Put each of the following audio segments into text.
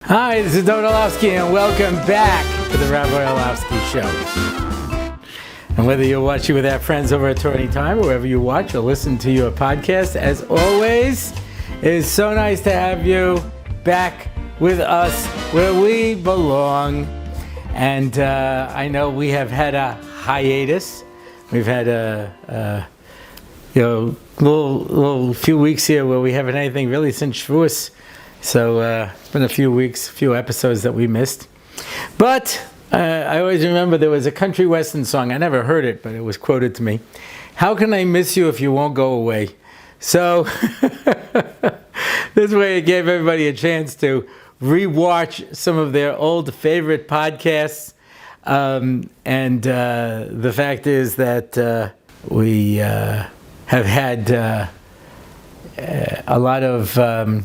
Hi, this is Rabbi Orlofsky, and welcome back to the Rabbi Orlofsky Show. And whether you're watching with our friends over at Torah Anytime, or wherever you watch or listen to your podcast, as always, it is so nice to have you back with us where we belong. And I know we have had a hiatus. We've had a little few weeks here where we haven't had anything really since Shavuos. So it's been a few weeks, few episodes that we missed. But I always remember there was a country western song. I never heard it, but it was quoted to me. How can I miss you if you won't go away? So this way it gave everybody a chance to rewatch some of their old favorite podcasts. And the fact is that we have had a lot of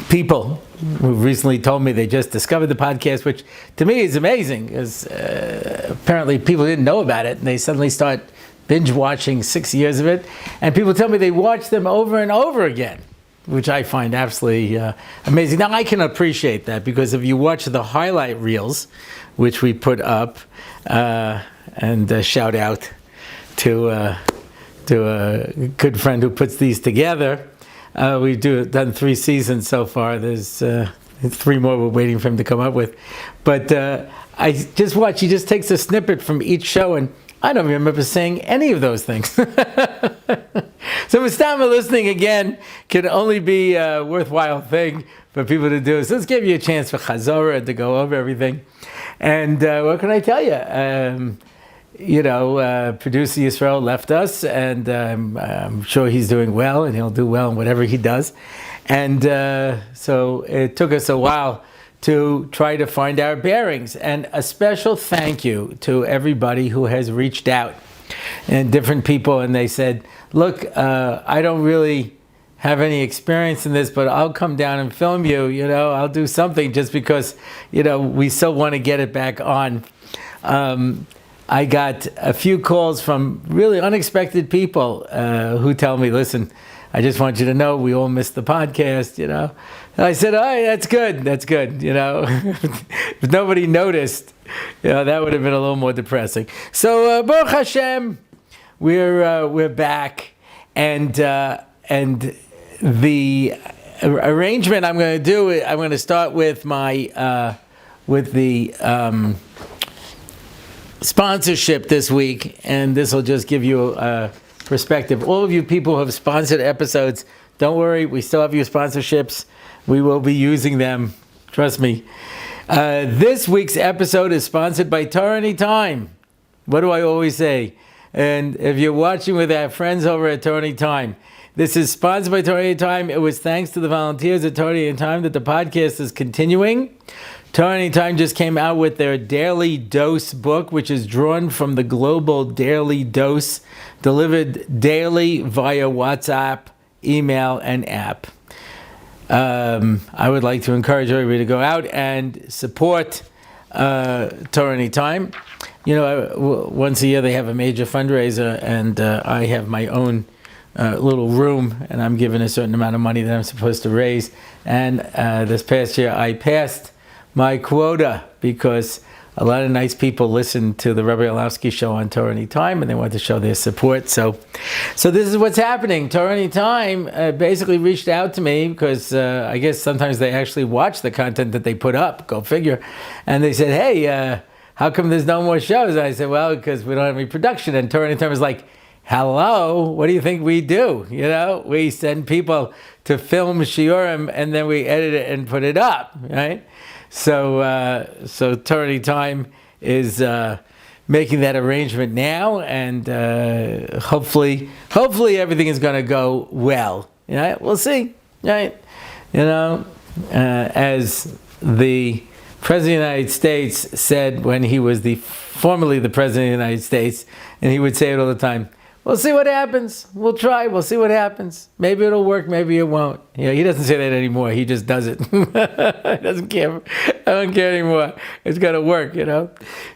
people who recently told me they just discovered the podcast, which to me is amazing, because apparently people didn't know about it, and they suddenly start binge watching 6 years of it, and people tell me they watch them over and over again, which I find absolutely amazing. Now I can appreciate that, because if you watch the highlight reels, which we put up, and shout out to a good friend who puts these together. We've done 3 seasons so far. There's 3 more we're waiting for him to come up with. But I just watch. He just takes a snippet from each show, and I don't remember saying any of those things. So Mustama listening again can only be a worthwhile thing for people to do. So let's give you a chance for Chazorah and to go over everything. And what can I tell you? Producer Yisrael left us, and I'm sure he's doing well, and he'll do well in whatever he does. And so it took us a while to try to find our bearings. And a special thank you to everybody who has reached out, and different people, and they said, look, I don't really have any experience in this, but I'll come down and film you, I'll do something just because, we so want to get it back on. I got a few calls from really unexpected people who tell me, listen, I just want you to know we all missed the podcast, And I said, all right, that's good. If nobody noticed, that would have been a little more depressing. So, Baruch Hashem, we're back. And the arrangement I'm going to do, I'm going to start with the sponsorship this week, and this will just give you a perspective. All of you people who have sponsored episodes, don't worry, we still have your sponsorships. We will be using them, trust me. This week's episode is sponsored by Torah Anytime. What do I always say? And if you're watching with our friends over at Torah Anytime, this is sponsored by Torah Anytime. It was thanks to the volunteers at Torah Anytime that the podcast is continuing. Torah Anytime just came out with their Daily Dose book, which is drawn from the global Daily Dose, delivered daily via WhatsApp, email, and app. I would like to encourage everybody to go out and support Torah Anytime. Once a year they have a major fundraiser, and I have my own little room, and I'm given a certain amount of money that I'm supposed to raise. And this past year I passed my quota, because a lot of nice people listen to the Rabbi Orlofsky show on Torah Anytime, and they want to show their support. So this is what's happening. Torah Anytime basically reached out to me, because I guess sometimes they actually watch the content that they put up, go figure. And they said, hey, how come there's no more shows? And I said, well, because we don't have any production. And Torah Anytime was like, hello, what do you think we do? We send people to film shiurim, and then we edit it and put it up, right? So Torah Anytime is making that arrangement now, and hopefully everything is going to go well. We'll see, right? As the President of the United States said when he was formerly the President of the United States, and he would say it all the time, we'll see what happens. We'll try. We'll see what happens. Maybe it'll work. Maybe it won't. He doesn't say that anymore. He just does it. He doesn't care. I don't care anymore. It's got to work,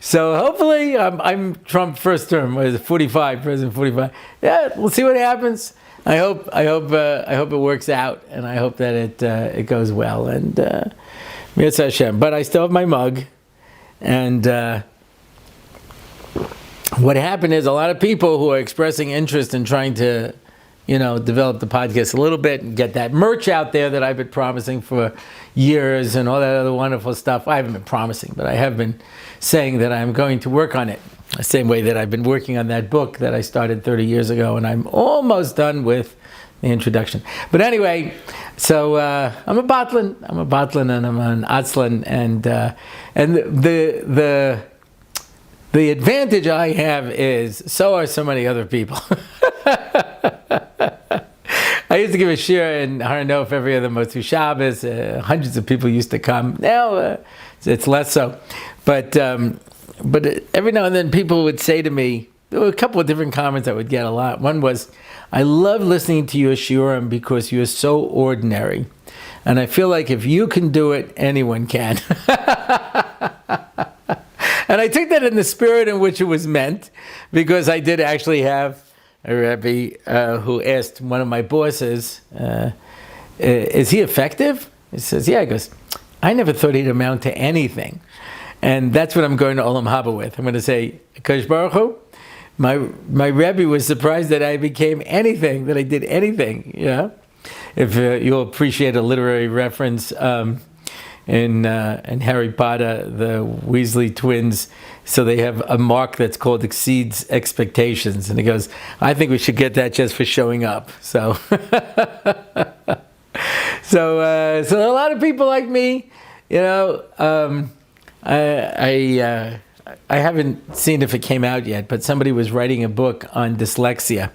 So hopefully, I'm Trump first term. What is it? 45, President 45. Yeah, we'll see what happens. I hope it works out, and I hope that it goes well. And Yes, Hashem. But I still have my mug. And what happened is a lot of people who are expressing interest in trying to, develop the podcast a little bit and get that merch out there that I've been promising for years and all that other wonderful stuff. I haven't been promising, but I have been saying that I'm going to work on it. The same way that I've been working on that book that I started 30 years ago, and I'm almost done with the introduction. But anyway, so I'm a botland, and I'm an atzlan, and the advantage I have is so are so many other people. I used to give a shir in Har Nof every other Motzu Shabbos. Hundreds of people used to come. Now it's less so, but every now and then people would say to me, there were a couple of different comments I would get a lot. One was, I love listening to your shiurim because you're so ordinary. And I feel like if you can do it, anyone can. And I took that in the spirit in which it was meant, because I did actually have a Rebbe who asked one of my bosses, is he effective? He says, yeah. He goes, I never thought he'd amount to anything. And that's what I'm going to Olam Haba with. I'm going to say, Kosh Baruch Hu, my Rebbe was surprised that I became anything, that I did anything. If you'll appreciate a literary reference in Harry Potter, the Weasley twins, so they have a mark that's called exceeds expectations, and he goes, I think we should get that just for showing up. So, so a lot of people like me, I haven't seen if it came out yet, but somebody was writing a book on dyslexia.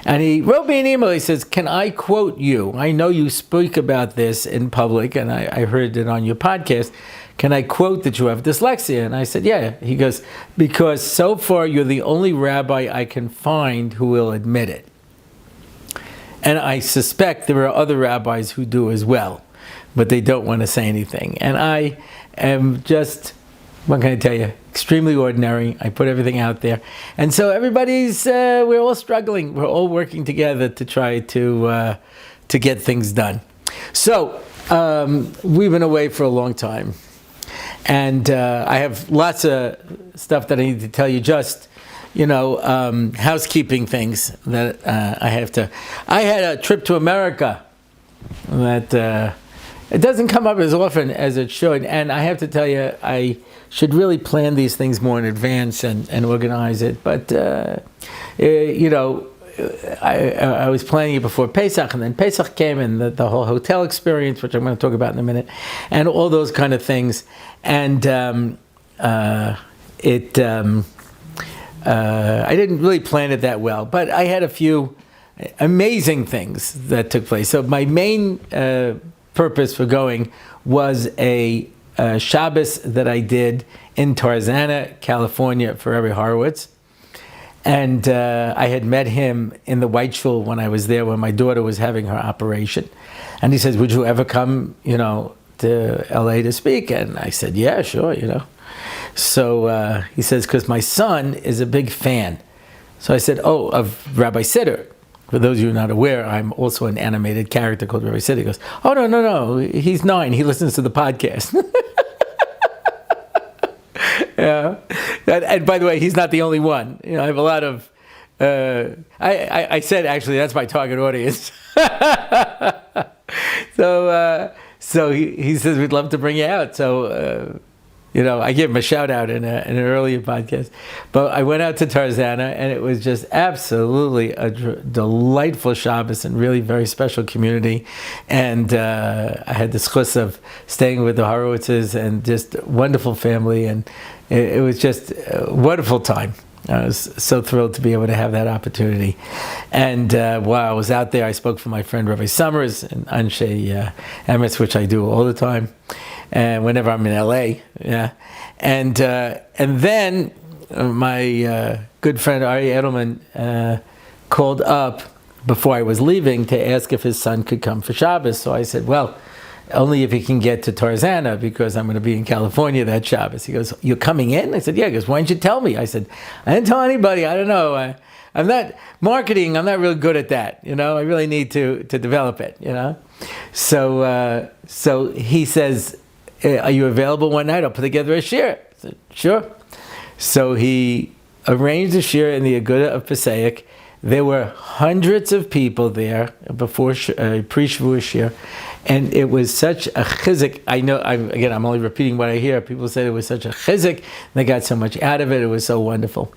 And he wrote me an email. He says, can I quote you? I know you speak about this in public, and I heard it on your podcast. Can I quote that you have dyslexia? And I said, yeah. He goes, because so far you're the only rabbi I can find who will admit it. And I suspect there are other rabbis who do as well, but they don't want to say anything. And I am just, what can I tell you, extremely ordinary. I put everything out there. And so everybody's, we're all struggling. We're all working together to try to get things done. So we've been away for a long time. And I have lots of stuff that I need to tell you, just, housekeeping things that I have to. I had a trip to America that it doesn't come up as often as it should. And I have to tell you, I should really plan these things more in advance and organize it. But, I was planning it before Pesach, and then Pesach came, and the whole hotel experience, which I'm going to talk about in a minute, and all those kind of things. And I didn't really plan it that well, but I had a few amazing things that took place. So my main purpose for going was a Shabbos that I did in Tarzana, California, for Rabbi Horowitz. And I had met him in the White Shul when I was there, when my daughter was having her operation. And he says, would you ever come, to LA to speak? And I said, yeah, sure, So he says, because my son is a big fan. So I said, of Rabbi Siddur. For those of you who are not aware, I'm also an animated character called Rabbi Siddur. He goes, oh, no, he's 9. He listens to the podcast. Yeah. And by the way, he's not the only one. I have a lot of, I said, actually, that's my target audience. So he says, we'd love to bring you out. So, I gave him a shout out in an earlier podcast. But I went out to Tarzana, and it was just absolutely a delightful Shabbos and really very special community. And I had the schus of staying with the Horowitzes, and just wonderful family. And it was just a wonderful time. I was so thrilled to be able to have that opportunity. And while I was out there, I spoke for my friend Rabbi Summers and Anshe Emetz, which I do all the time, and whenever I'm in LA. Yeah. And then my good friend Ari Edelman called up before I was leaving to ask if his son could come for Shabbos. So I said, well, only if he can get to Tarzana, because I'm going to be in California that Shabbos. He goes, you're coming in? I said, yeah. He goes, why didn't you tell me? I said, I didn't tell anybody. I don't know. I'm not marketing. I'm not real good at that. I really need to develop it, So he says, are you available one night? I'll put together a shir. I said, sure. So he arranged a shir in the Aguda of Passaic. There were hundreds of people there before pre-Shavuot shir, and it was such a chizik. I know, I'm only repeating what I hear. People said it was such a chizik. They got so much out of it. It was so wonderful.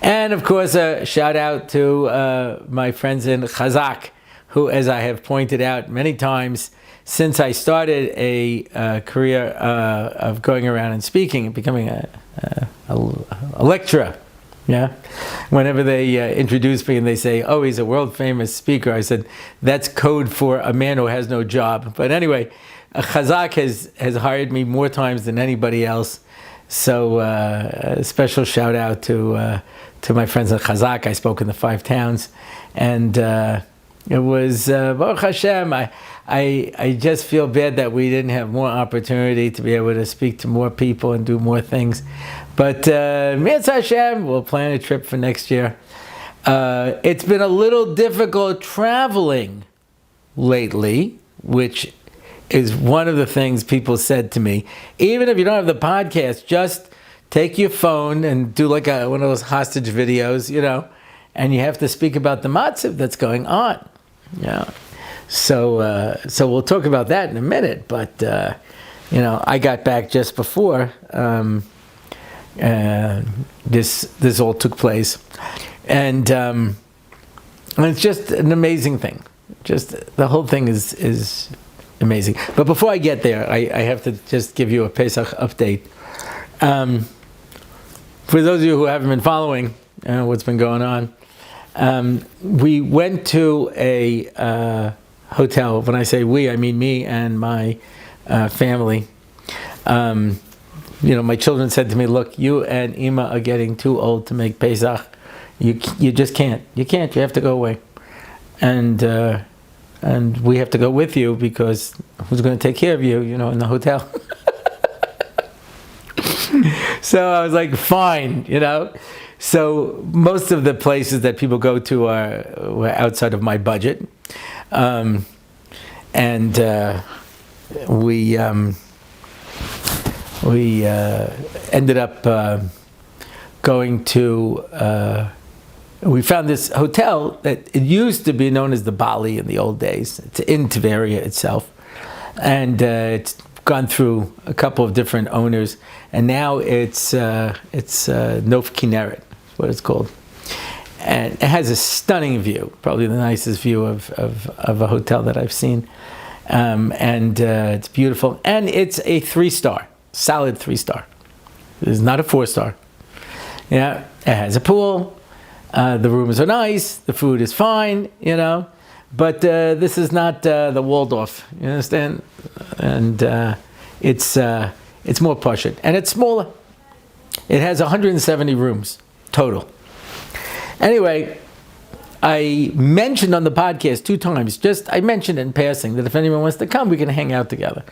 And of course, a shout out to my friends in Chazak, who, as I have pointed out many times, since I started a career of going around and speaking and becoming a lecturer, yeah. Whenever they introduce me and they say, "Oh, he's a world famous speaker," I said, "That's code for a man who has no job." But anyway, Chazak has hired me more times than anybody else. So a special shout out to my friends at Chazak. I spoke in the 5 towns, and it was Baruch Hashem. I just feel bad that we didn't have more opportunity to be able to speak to more people and do more things. But Meretz Hashem, we'll plan a trip for next year. It's been a little difficult traveling lately, which is one of the things people said to me. Even if you don't have the podcast, just take your phone and do like one of those hostage videos, and you have to speak about the matziv that's going on. Yeah. So we'll talk about that in a minute. But I got back just before this all took place, and it's just an amazing thing. Just the whole thing is amazing. But before I get there, I have to just give you a Pesach update. For those of you who haven't been following what's been going on, we went to a hotel. When I say we, I mean me and my family. My children said to me, "Look, you and Ima are getting too old to make Pesach. You just can't. You can't. You have to go away, and we have to go with you because who's going to take care of you? In the hotel." So I was like, "Fine," So most of the places that people go to were outside of my budget, and we ended up going to. We found this hotel that it used to be known as the Bali in the old days. It's in Tveria itself, and it's gone through a couple of different owners, and now it's Nof Kinneret, what it's called, and it has a stunning view, probably the nicest view of a hotel that I've seen, and it's beautiful, and it's a 3-star, solid 3-star. It's not a 4-star. Yeah, it has a pool. The rooms are nice. The food is fine. But this is not the Waldorf. You understand? And it's more pashut, and it's smaller. It has 170 rooms total. Anyway, I mentioned on the podcast 2 times, I mentioned in passing that if anyone wants to come, we can hang out together.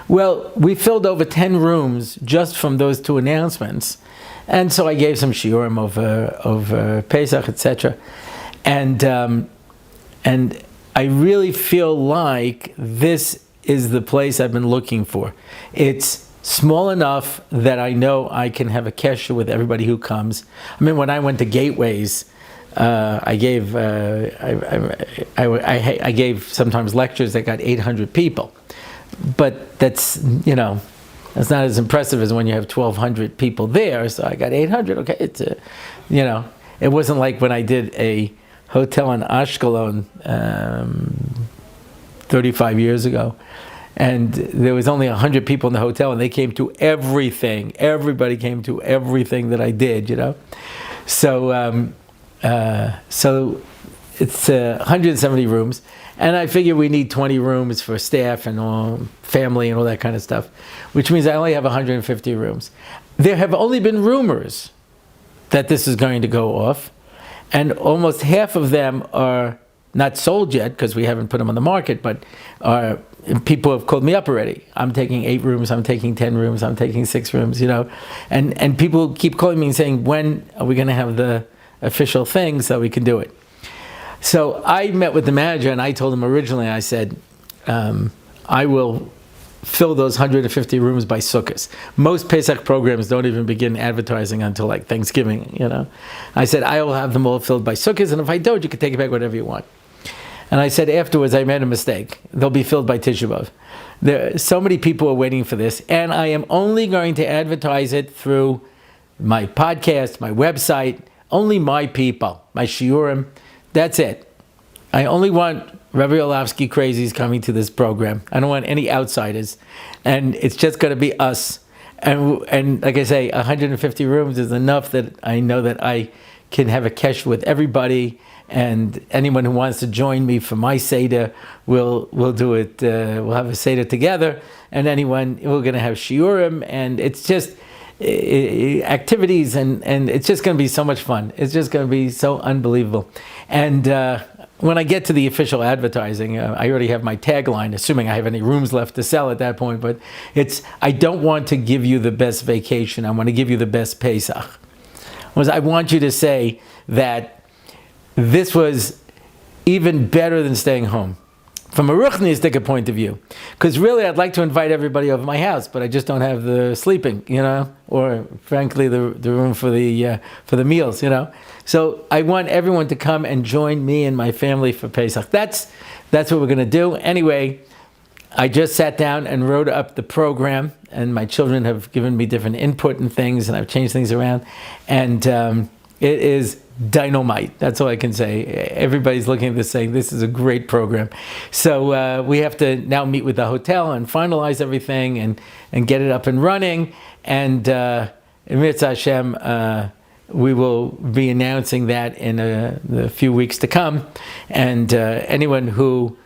Well, we filled over 10 rooms just from those 2 announcements. And so I gave some shiurim over Pesach, etc. And I really feel like this is the place I've been looking for. It's small enough that I know I can have a kesher with everybody who comes. I mean, when I went to Gateways, I gave I gave sometimes lectures that got 800 people, but that's that's not as impressive as when you have 1,200 people there. So I got 800. Okay, it's it wasn't like when I did a hotel in Ashkelon 35 years ago, and there was only 100 people in the hotel, and they came to everything. Everybody came to everything that I did. So it's 170 rooms. And I figure we need 20 rooms for staff and all, family and all that kind of stuff, which means I only have 150 rooms. There have only been rumors that this is going to go off, and almost half of them are not sold yet because we haven't put them on the market, but people have called me up already. I'm taking 8 rooms, I'm taking 10 rooms, I'm taking 6 rooms, and people keep calling me and saying, when are we going to have the official thing so we can do it? So I met with the manager, and I told him originally, I said, I will fill those 150 rooms by Sukkot. Most Pesach programs don't even begin advertising until like Thanksgiving, I said, I will have them all filled by Sukkot, and if I don't, you can take it back whatever you want. And I said afterwards, I made a mistake. They'll be filled by Tisha B'Av. So many people are waiting for this, and I am only going to advertise it through my podcast, my website, only my people, my shiurim. That's it. I only want Rabbi Orlofsky crazies coming to this program. I don't want any outsiders. And it's just going to be us. And like I say, 150 rooms is enough that I know that I can have a kesh with everybody. And anyone who wants to join me for my Seder, we'll do it. We'll have a Seder together. And anyone, we're going to have shiurim. And it's just activities. And it's just going to be so much fun. It's just going to be so unbelievable. And when I get to the official advertising, I already have my tagline, assuming I have any rooms left to sell at that point. But I don't want to give you the best vacation. I want to give you the best Pesach. I want you to say that this was even better than staying home, from a ruchnistic point of view. Because really, I'd like to invite everybody over my house, but I just don't have the sleeping, or frankly, the room for the meals, So I want everyone to come and join me and my family for Pesach. That's what we're going to do. Anyway, I just sat down and wrote up the program, and my children have given me different input and things, and I've changed things around, and it is dynamite. That's all I can say. Everybody's looking at this saying, this is a great program. So we have to now meet with the hotel and finalize everything and get it up and running. And Meretz Hashem, we will be announcing that in a few weeks to come. And anyone who...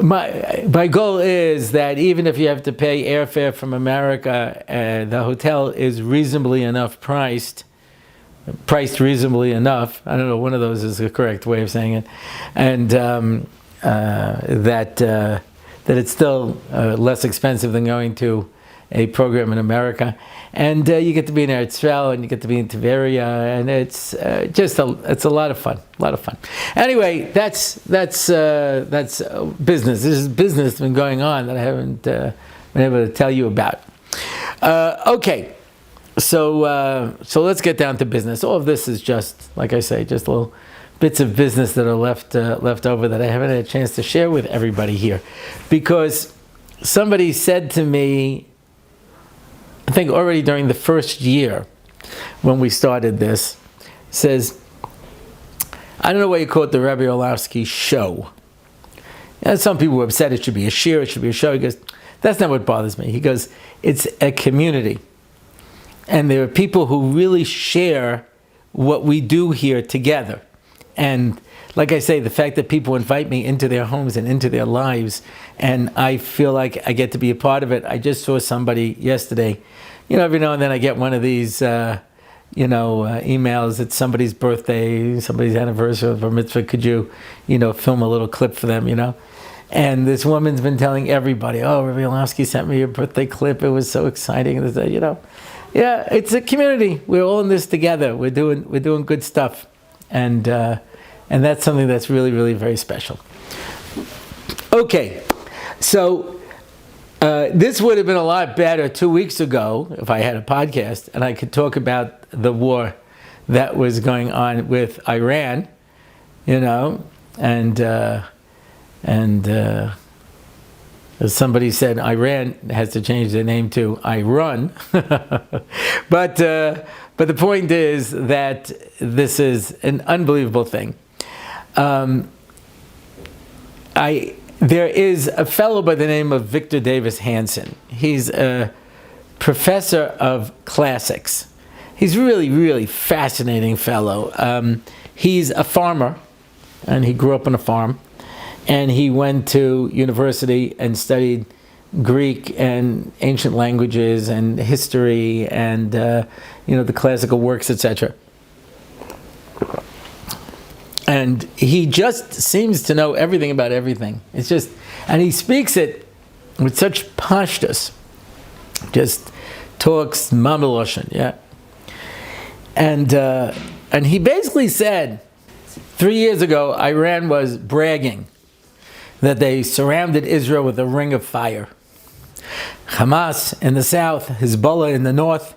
My goal is that even if you have to pay airfare from America, the hotel is reasonably enough priced reasonably enough. I don't know, one of those is the correct way of saying it. And that it's still less expensive than going to a program in America. And you get to be in Meretz, and you get to be in Tiberia, and it's a lot of fun. Anyway, that's business. This is business that's been going on that I haven't been able to tell you about. Okay. So let's get down to business. All of this is just, like I say, just little bits of business that are left over that I haven't had a chance to share with everybody here. Because somebody said to me, I think already during the first year when we started this, says, I don't know why you call it the Rabbi Orlofsky show. And some people have said it should be a shir, it should be a show. He goes, that's not what bothers me. He goes, it's a community. And there are people who really share what we do here together. And like I say, the fact that people invite me into their homes and into their lives, and I feel like I get to be a part of it. I just saw somebody yesterday, every now and then I get one of these, emails. It's somebody's birthday, somebody's anniversary of a mitzvah. Could you, film a little clip for them, And this woman's been telling everybody, oh, Rabbi Orlofsky sent me a birthday clip. It was so exciting. Yeah, it's a community. We're all in this together. We're doing good stuff, and that's something that's really, really very special. Okay, so this would have been a lot better 2 weeks ago if I had a podcast and I could talk about the war that was going on with Iran, and as somebody said, Iran has to change their name to Iran. But the point is that this is an unbelievable thing. There is a fellow by the name of Victor Davis Hanson. He's a professor of classics. He's really, really fascinating fellow. He's a farmer, and he grew up on a farm. And he went to university and studied Greek and ancient languages and history and the classical works, etc. And he just seems to know everything about everything. And he speaks it with such pashtus. Just talks mameloshen, yeah. And he basically said 3 years ago, Iran was bragging that they surrounded Israel with a ring of fire. Hamas in the south, Hezbollah in the north,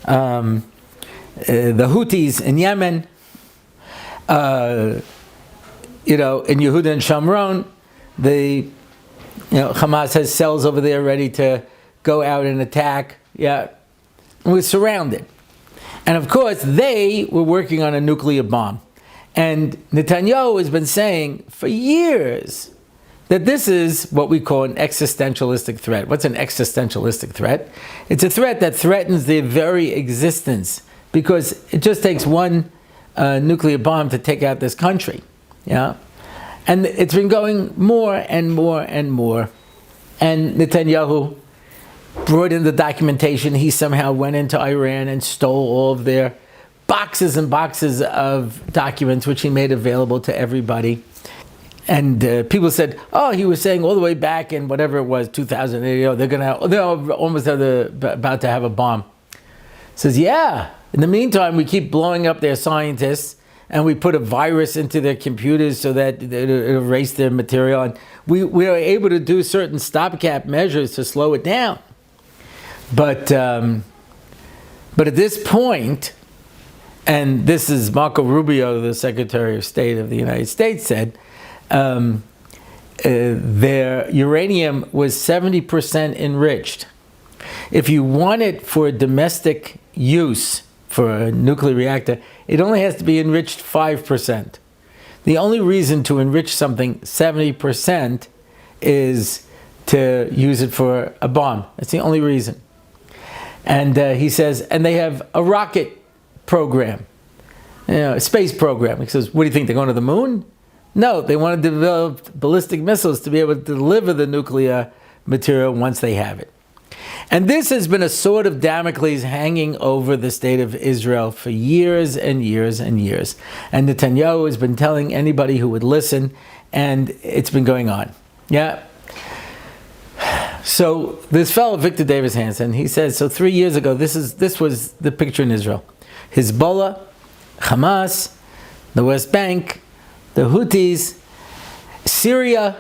the Houthis in Yemen, in Yehuda and Shamron, Hamas has cells over there ready to go out and attack. Yeah, we're surrounded. And of course, they were working on a nuclear bomb. And Netanyahu has been saying for years that this is what we call an existentialistic threat. What's an existentialistic threat? It's a threat that threatens their very existence, because it just takes one nuclear bomb to take out this country. Yeah, and it's been going more and more and more. And Netanyahu brought in the documentation. He somehow went into Iran and stole all of their boxes and boxes of documents, which he made available to everybody. And people said, "Oh, he was saying all the way back in whatever it was, 2008. They're almost about to have a bomb." Says, "Yeah. In the meantime, we keep blowing up their scientists, and we put a virus into their computers so that it erase their material. And we are able to do certain stopgap measures to slow it down. But at this point." And this is Marco Rubio, the Secretary of State of the United States, said, their uranium was 70% enriched. If you want it for domestic use, for a nuclear reactor, it only has to be enriched 5%. The only reason to enrich something 70% is to use it for a bomb. That's the only reason. And he says, and they have a rocket program, a space program. He says, what do you think, they're going to the moon? No, they want to develop ballistic missiles to be able to deliver the nuclear material once they have it. And this has been a sword of Damocles hanging over the state of Israel for years and years and years. And Netanyahu has been telling anybody who would listen, and it's been going on. Yeah. So this fellow, Victor Davis Hanson, he says, so 3 years ago, this was the picture in Israel. Hezbollah, Hamas, the West Bank, the Houthis, Syria,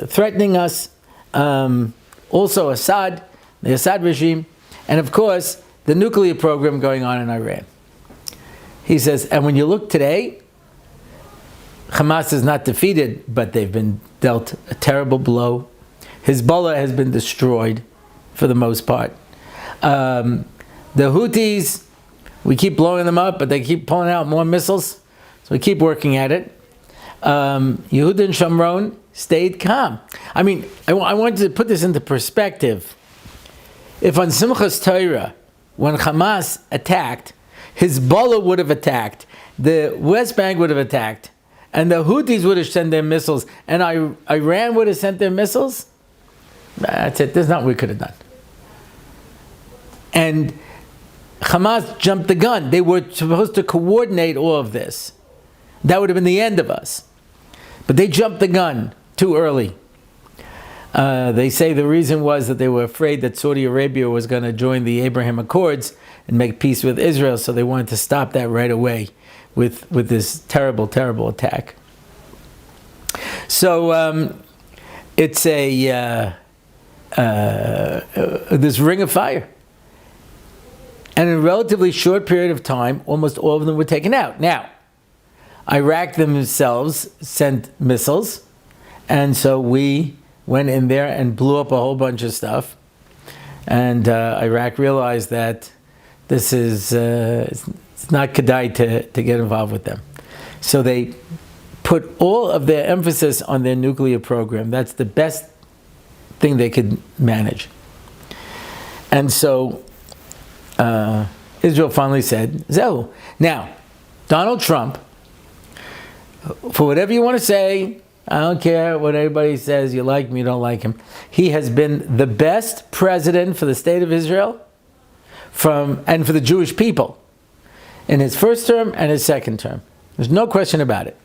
threatening us, also Assad, the Assad regime, and of course, the nuclear program going on in Iran. He says, and when you look today, Hamas is not defeated, but they've been dealt a terrible blow. Hezbollah has been destroyed for the most part. The Houthis, we keep blowing them up, but they keep pulling out more missiles, so we keep working at it. Yehuda and Shamron stayed calm. I mean, I wanted to put this into perspective. If on Simchas Torah, when Hamas attacked, Hezbollah would have attacked, the West Bank would have attacked, and the Houthis would have sent their missiles, and Iran would have sent their missiles, that's it. There's not what we could have done. And Hamas jumped the gun. They were supposed to coordinate all of this. That would have been the end of us. But they jumped the gun too early. They say the reason was that they were afraid that Saudi Arabia was going to join the Abraham Accords and make peace with Israel, so they wanted to stop that right away with this terrible, terrible attack. So it's this ring of fire. And in a relatively short period of time, almost all of them were taken out. Now, Iraq themselves sent missiles, and so we went in there and blew up a whole bunch of stuff. And Iraq realized that this is it's not kedai to get involved with them. So they put all of their emphasis on their nuclear program. That's the best thing they could manage. And so Israel finally said, Zehu. Now, Donald Trump, for whatever you want to say, I don't care what anybody says, you like him, you don't like him. He has been the best president for the state of Israel and for the Jewish people in his first term and his second term. There's no question about it.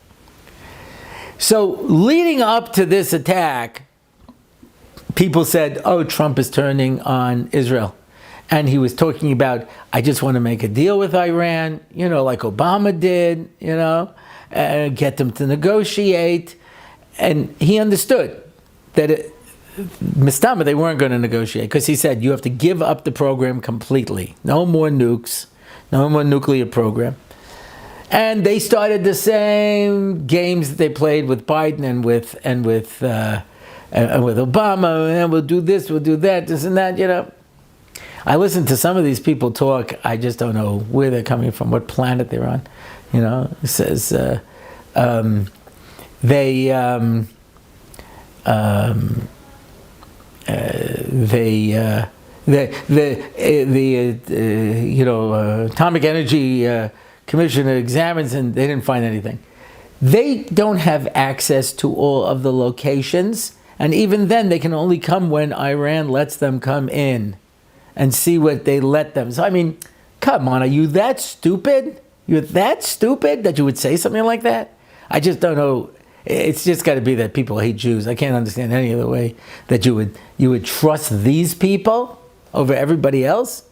So leading up to this attack, people said, oh, Trump is turning on Israel. And he was talking about, I just want to make a deal with Iran, like Obama did, get them to negotiate. And he understood that Mistama, they weren't going to negotiate because he said you have to give up the program completely. No more nukes, no more nuclear program. And they started the same games that they played with Biden and with Obama. And we'll do this, we'll do that, this and that. I listen to some of these people talk. I just don't know where they're coming from, what planet they're on. It says Atomic Energy Commission examines, and they didn't find anything. They don't have access to all of the locations, and even then, they can only come when Iran lets them come in and see what they let them. So, I mean, come on, are you that stupid? You're that stupid that you would say something like that? I just don't know. It's just got to be that people hate Jews. I can't understand any other way that you would trust these people over everybody else.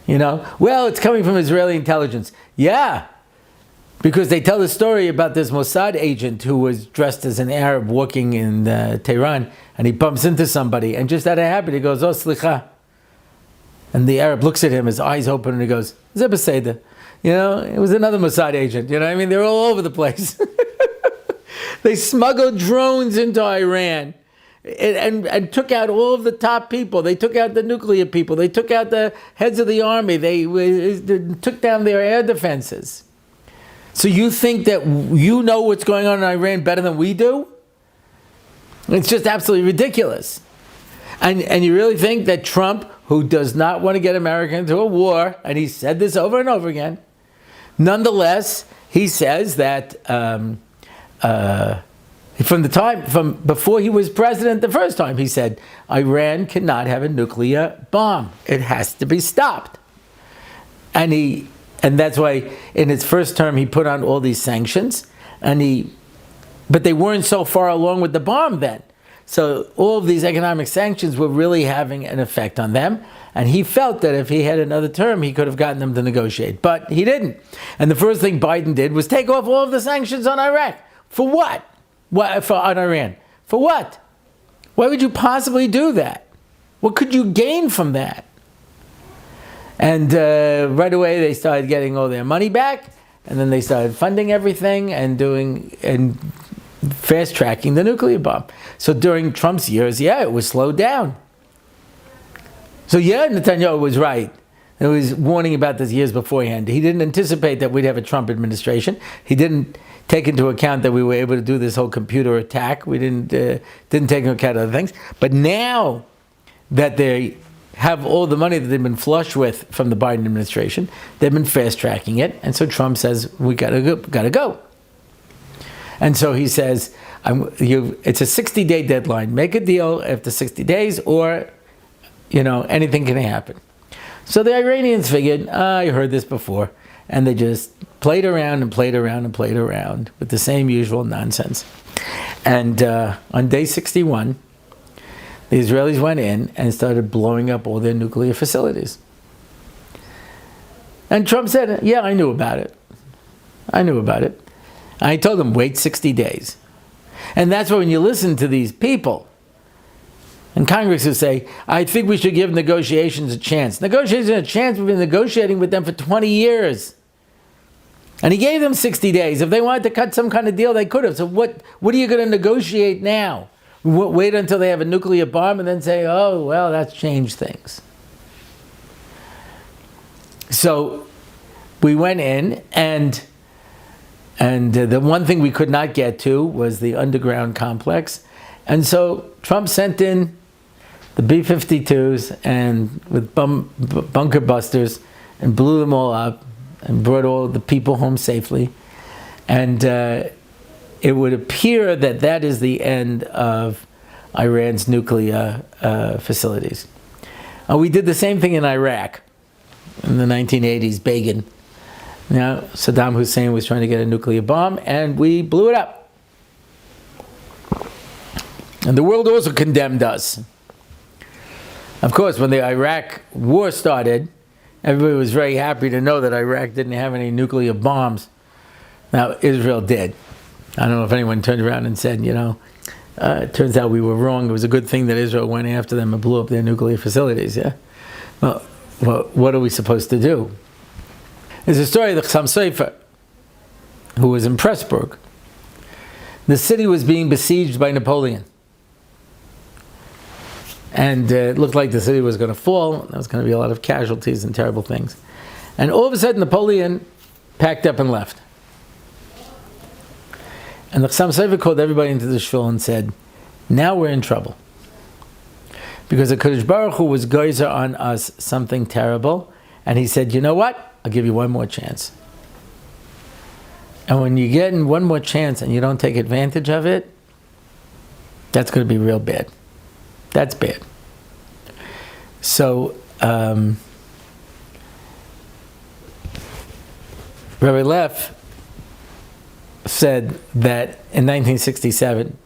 Well, it's coming from Israeli intelligence. Yeah, because they tell the story about this Mossad agent who was dressed as an Arab walking in Tehran, and he bumps into somebody, and just out of habit, he goes, "Oh, slicha." And the Arab looks at him, his eyes open, and he goes, "Zebaseda." It was another Mossad agent. They're all over the place. They smuggled drones into Iran and took out all of the top people. They took out the nuclear people. They took out the heads of the army. They took down their air defenses. So you think that you know what's going on in Iran better than we do? It's just absolutely ridiculous. And you really think that Trump, who does not want to get America into a war, and he said this over and over again, nonetheless, he says that from before he was president the first time, he said, Iran cannot have a nuclear bomb. It has to be stopped. And that's why in his first term he put on all these sanctions, but they weren't so far along with the bomb then. So all of these economic sanctions were really having an effect on them. And he felt that if he had another term, he could have gotten them to negotiate. But he didn't. And the first thing Biden did was take off all of the sanctions on Iraq. For what? On Iran. For what? Why would you possibly do that? What could you gain from that? And right away they started getting all their money back. And then they started funding everything and fast-tracking the nuclear bomb. So during Trump's years, it was slowed down. So Netanyahu was right. He was warning about this years beforehand. He didn't anticipate that we'd have a Trump administration. He didn't take into account that we were able to do this whole computer attack. We didn't take into account other things. But now that they have all the money that they've been flush with from the Biden administration, they've been fast-tracking it. And so Trump says, we gotta go. And so he says, it's a 60-day deadline. Make a deal after 60 days or, anything can happen. So the Iranians figured, I heard this before. And they just played around with the same usual nonsense. And on day 61, the Israelis went in and started blowing up all their nuclear facilities. And Trump said, yeah, I knew about it. I told them, wait 60 days. And that's why when you listen to these people, and Congress will say, I think we should give negotiations a chance. Negotiations a chance, we've been negotiating with them for 20 years. And he gave them 60 days. If they wanted to cut some kind of deal, they could have. So what are you going to negotiate now? Wait until they have a nuclear bomb and then say, oh, well, that's changed things. So we went in and the one thing we could not get to was the underground complex. And so Trump sent in the B-52s and with bunker busters and blew them all up and brought all the people home safely. And it would appear that is the end of Iran's nuclear facilities. We did the same thing in Iraq in the 1980s, Begin. Saddam Hussein was trying to get a nuclear bomb, and we blew it up. And the world also condemned us. Of course, when the Iraq war started, everybody was very happy to know that Iraq didn't have any nuclear bombs. Now, Israel did. I don't know if anyone turned around and said, It turns out we were wrong. It was a good thing that Israel went after them and blew up their nuclear facilities, yeah? Well, what are we supposed to do? There's a story of the Chassam Sofer, who was in Pressburg. The city was being besieged by Napoleon. And it looked like the city was going to fall. There was going to be a lot of casualties and terrible things. And all of a sudden, Napoleon packed up and left. And the Chassam Sofer called everybody into the shul and said, now we're in trouble. Because the Kadosh Baruch Hu was geyser on us something terrible. And he said, you know what? I'll give you one more chance. And when you get in one more chance and you don't take advantage of it, that's going to be real bad. That's bad. So, Rabbi Leff said that in 1967,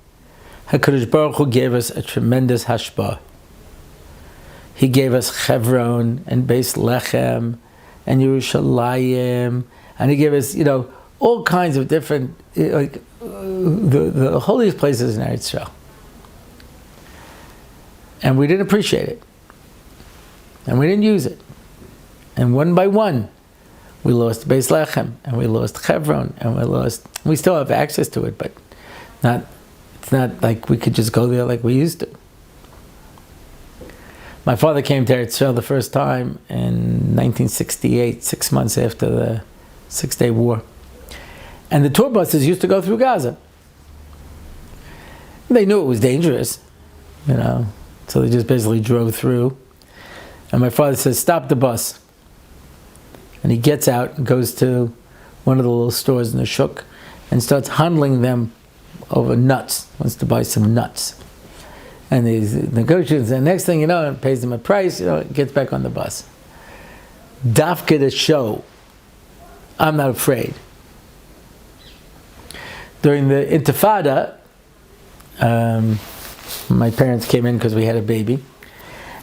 HaKadosh Baruch Hu gave us a tremendous hashpah. He gave us Hebron and Beis Lechem and Yerushalayim, and he gave us, all kinds of different, the holiest places in Eretz Yisrael. And we didn't appreciate it. And we didn't use it. And one by one, we lost Beis Lechem, and we lost Hebron, and we still have access to it, but it's not like we could just go there like we used to. My father came to Eretz Yisrael the first time in 1968, 6 months after the Six-Day War. And the tour buses used to go through Gaza. They knew it was dangerous, so they just basically drove through. And my father says, stop the bus. And he gets out and goes to one of the little stores in the shuk and starts handling them over nuts, wants to buy some nuts. And he's negotiating, and next thing you know, it pays him a price, gets back on the bus. Dafka to show, I'm not afraid. During the Intifada, my parents came in because we had a baby,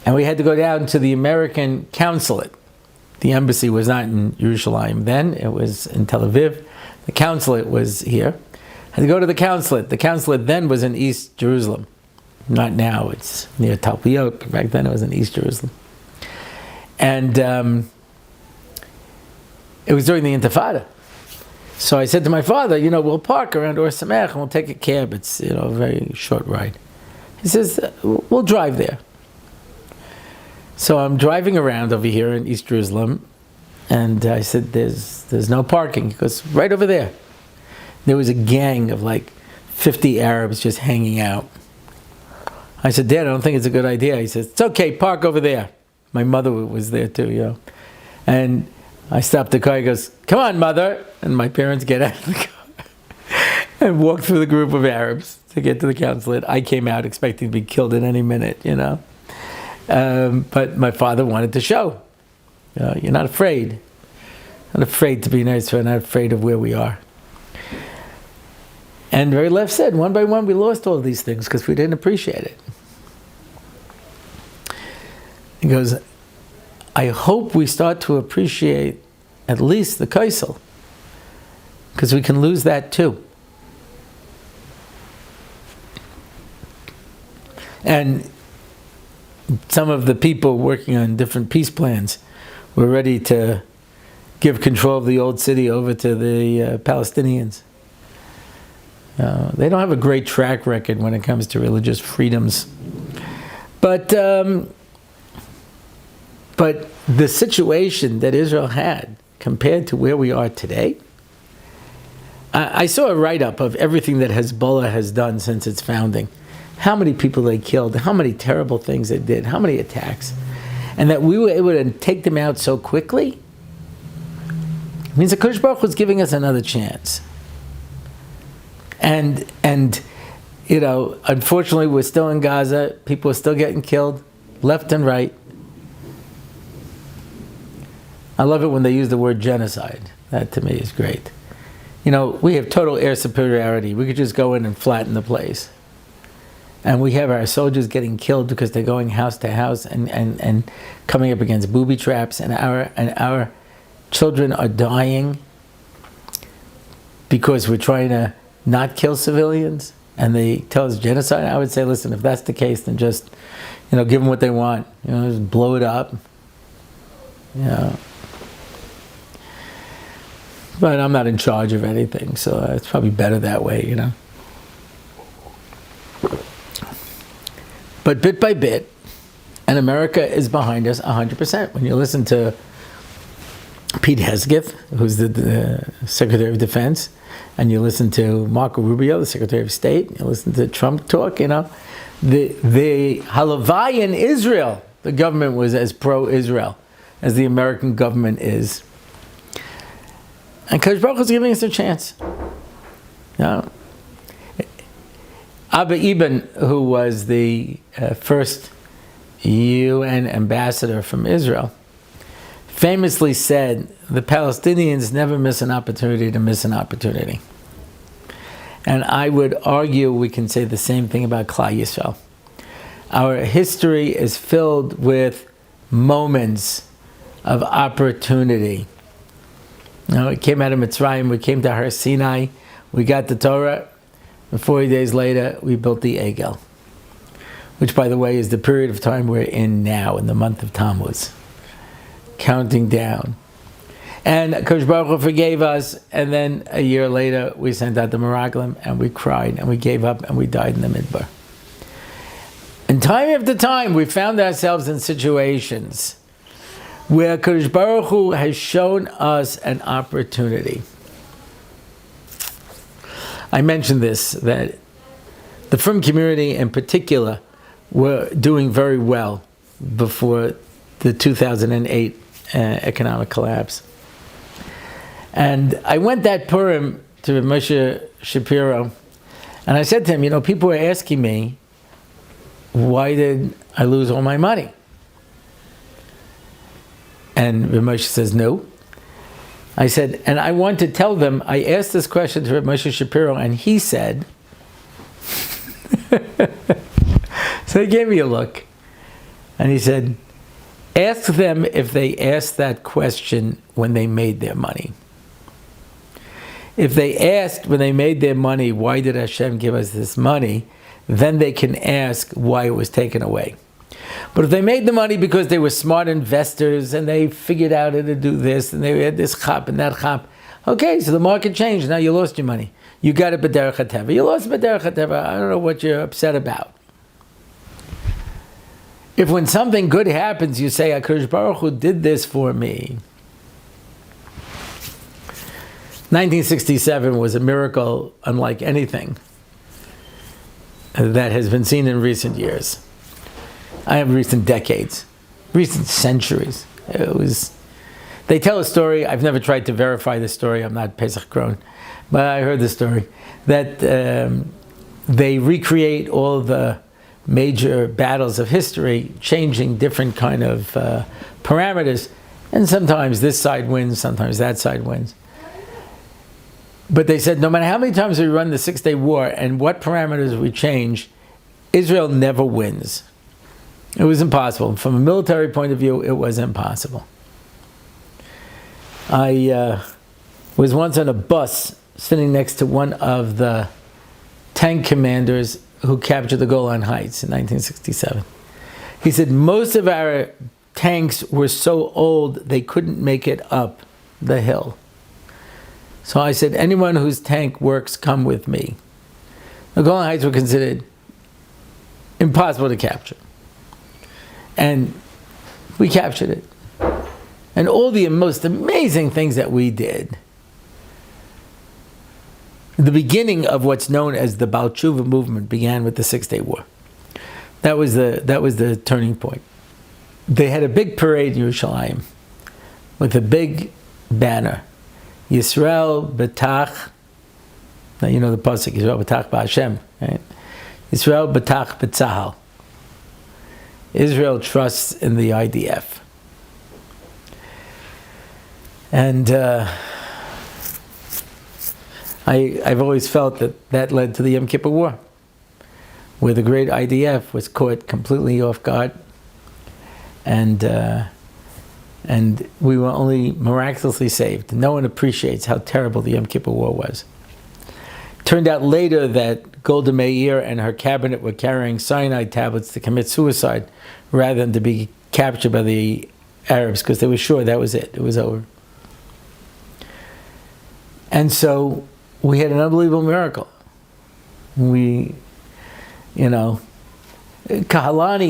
and we had to go down to the American consulate. The embassy was not in Yerushalayim then, it was in Tel Aviv. The consulate was here. I had to go to the consulate. The consulate then was in East Jerusalem. Not now, it's near Talpiot, but back then it was in East Jerusalem. And it was during the Intifada. So I said to my father, we'll park around Or Samech and we'll take a cab. It's, a very short ride. He says, we'll drive there. So I'm driving around over here in East Jerusalem, and I said, there's no parking. He goes, right over there. There was a gang of 50 Arabs just hanging out. I said, Dad, I don't think it's a good idea. He says, it's okay, park over there. My mother was there too, And I stopped the car. He goes, come on, Mother. And my parents get out of the car and walk through the group of Arabs to get to the consulate. I came out expecting to be killed at any minute, But my father wanted to show, you're not afraid. Not afraid to be nice, we're not afraid of where we are. And Rabbi Leff said, one by one we lost all these things because we didn't appreciate it. He goes, I hope we start to appreciate at least the kaisel, because we can lose that too. And some of the people working on different peace plans were ready to give control of the old city over to the Palestinians. They don't have a great track record when it comes to religious freedoms. But the situation that Israel had compared to where we are today, I saw a write-up of everything that Hezbollah has done since its founding. How many people they killed, how many terrible things they did, how many attacks. And that we were able to take them out so quickly means that Kadosh Baruch Hu was giving us another chance. And unfortunately we're still in Gaza, people are still getting killed, left and right. I love it when they use the word genocide. That to me is great. We have total air superiority. We could just go in and flatten the place. And we have our soldiers getting killed because they're going house to house and coming up against booby traps, and our children are dying because we're trying to not kill civilians. and they tell us genocide, I would say, listen, if that's the case, then just, give them what they want. Just blow it up. But I'm not in charge of anything, so it's probably better that way, But bit by bit, and America is behind us 100%. When you listen to Pete Hegseth, who's the Secretary of Defense, and you listen to Marco Rubio, the Secretary of State, you listen to Trump talk, the Halavai in Israel, the government was as pro-Israel as the American government is. And Kodesh Baruch Hu is giving us a chance. Abba Eban, who was the first UN ambassador from Israel, famously said, the Palestinians never miss an opportunity to miss an opportunity. And I would argue we can say the same thing about Klal Yisrael. Our history is filled with moments of opportunity. We came out of Mitzrayim, we came to Har Sinai, we got the Torah, and 40 days later we built the Egel, which, by the way, is the period of time we're in now, in the month of Tammuz, counting down. And Kodesh Baruch Hu forgave us, and then a year later we sent out the Meraglim, and we cried, and we gave up, and we died in the Midbar. And time after time we found ourselves in situations where Kodesh Baruch Hu has shown us an opportunity. I mentioned this, that the Frum community in particular were doing very well before the 2008 economic collapse. And I went that Purim to Moshe Shapiro, and I said to him, people were asking me, why did I lose all my money? And Moshe says, no. I said, and I want to tell them, I asked this question to Moshe Shapiro, and he said, so he gave me a look, and he said, ask them if they asked that question when they made their money. If they asked when they made their money, why did Hashem give us this money, then they can ask why it was taken away. But if they made the money because they were smart investors and they figured out how to do this and they had this chap and that chap, okay, so the market changed, now you lost your money. You got it b'derech hateva. You lost b'derech hateva. I don't know what you're upset about. If when something good happens, you say, HaKadosh Baruch Hu did this for me. 1967 was a miracle unlike anything that has been seen in recent years. I have recent decades, recent centuries. They tell a story, I've never tried to verify the story, I'm not Pesach grown, but I heard the story, that they recreate all the major battles of history, changing different kind of parameters, and sometimes this side wins, sometimes that side wins. But they said, no matter how many times we run the Six-Day War and what parameters we change, Israel never wins. It was impossible. From a military point of view, it was impossible. I was once on a bus sitting next to one of the tank commanders who captured the Golan Heights in 1967. He said, most of our tanks were so old they couldn't make it up the hill. So I said, anyone whose tank works, come with me. The Golan Heights were considered impossible to capture. And we captured it. And all the most amazing things that we did. The beginning of what's known as the Baal Tshuva movement began with the Six-Day War. That was the turning point. They had a big parade in Yerushalayim with a big banner. Yisrael B'tach, now you know the pasuk, Yisrael B'tach B'Hashem, right? Yisrael B'tach B'Tzahal. Israel trusts in the IDF. And I've always felt that led to the Yom Kippur War, where the great IDF was caught completely off guard, and we were only miraculously saved. No one appreciates how terrible the Yom Kippur War was. Turned out later that Golda Meir and her cabinet were carrying cyanide tablets to commit suicide rather than to be captured by the Arabs, because they were sure that was it. It was over. And so we had an unbelievable miracle. Kahalani